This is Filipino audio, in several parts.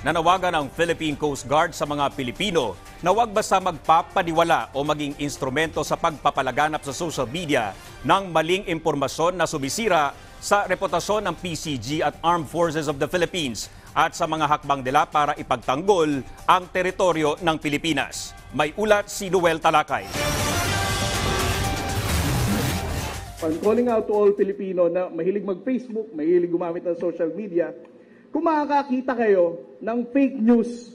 Nanawagan ang Philippine Coast Guard sa mga Pilipino na huwag basta magpapaniwala o maging instrumento sa pagpapalaganap sa social media ng maling impormasyon na sumisira sa reputasyon ng PCG at Armed Forces of the Philippines at sa mga hakbang nila para ipagtanggol ang teritoryo ng Pilipinas. May ulat si Noel Talakay. I'm calling out to all Filipino na mahilig mag-Facebook, mahilig gumamit ng social media. Kung makakakita kayo ng fake news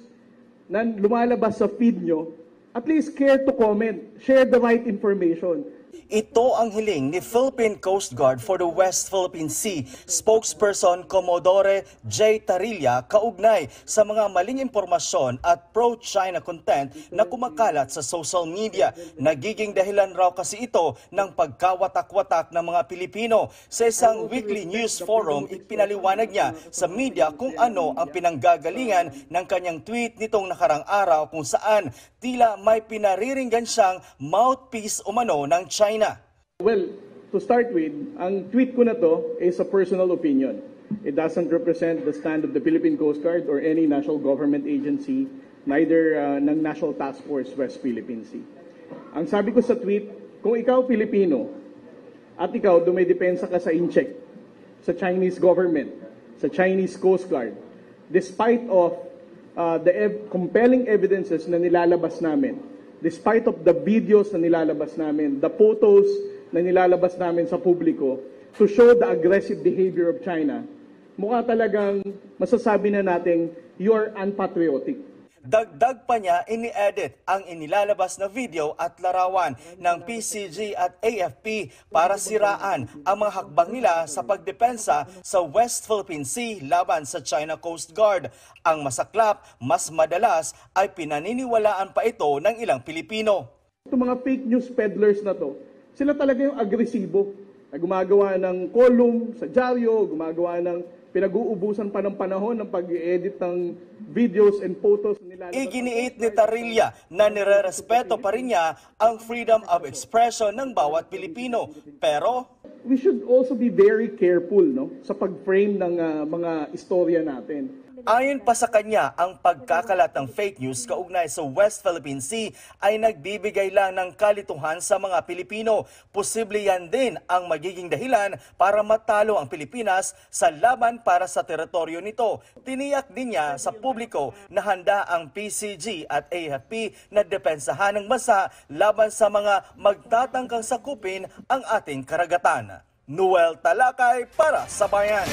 na lumalabas sa feed nyo, at least care to comment, share the right information. Ito ang hiling ni Philippine Coast Guard for the West Philippine Sea spokesperson Commodore J. Tarilla kaugnay sa mga maling impormasyon at pro-China content na kumakalat sa social media. Nagiging dahilan raw kasi ito ng pagkawatak-watak ng mga Pilipino. Sa isang weekly news forum, ipinaliwanag niya sa media kung ano ang pinanggagalingan ng kanyang tweet nitong nakarang araw kung saan tila may pinariringgan siyang mouthpiece umano ng China. Well, to start with, ang tweet ko na to is a personal opinion. It doesn't represent the stand of the Philippine Coast Guard or any national government agency, neither ng National Task Force West Philippine Sea. Ang sabi ko sa tweet, kung ikaw Pilipino at ikaw dumidepensa ka sa incheck, sa Chinese government, sa Chinese Coast Guard, despite of the compelling evidences na nilalabas namin, despite of the videos na nilalabas namin, the photos na nilalabas namin sa publiko to show the aggressive behavior of China, mukha talagang masasabi na natin, you are unpatriotic. Dagdag pa niya, ini-edit ang inilalabas na video at larawan ng PCG at AFP para siraan ang mga hakbang nila sa pagdepensa sa West Philippine Sea laban sa China Coast Guard. Ang masaklap, mas madalas ay pinaniniwalaan pa ito ng ilang Pilipino. Itong mga fake news peddlers na to, sila talaga yung agresibo. Gumagawa ng column sa dyaryo, gumagawa ng pinag-uubusan pa ng panahon ng pag-edit ng videos and photos nila. Iginiit ni Tarilla na nirerespeto pa rin niya ang freedom of expression ng bawat Pilipino. Pero we should also be very careful, no, sa pag-frame ng mga istorya natin. Ayon pa sa kanya, ang pagkakalat ng fake news kaugnay sa West Philippine Sea ay nagbibigay lang ng kalituhan sa mga Pilipino. Posible yan din ang magiging dahilan para matalo ang Pilipinas sa laban para sa teritoryo nito. Tiniyak din niya sa publiko na handa ang PCG at AFP na depensahan ng bansa laban sa mga magtatangkang sakupin ang ating karagatan. Noel Talakay para sa Bayan.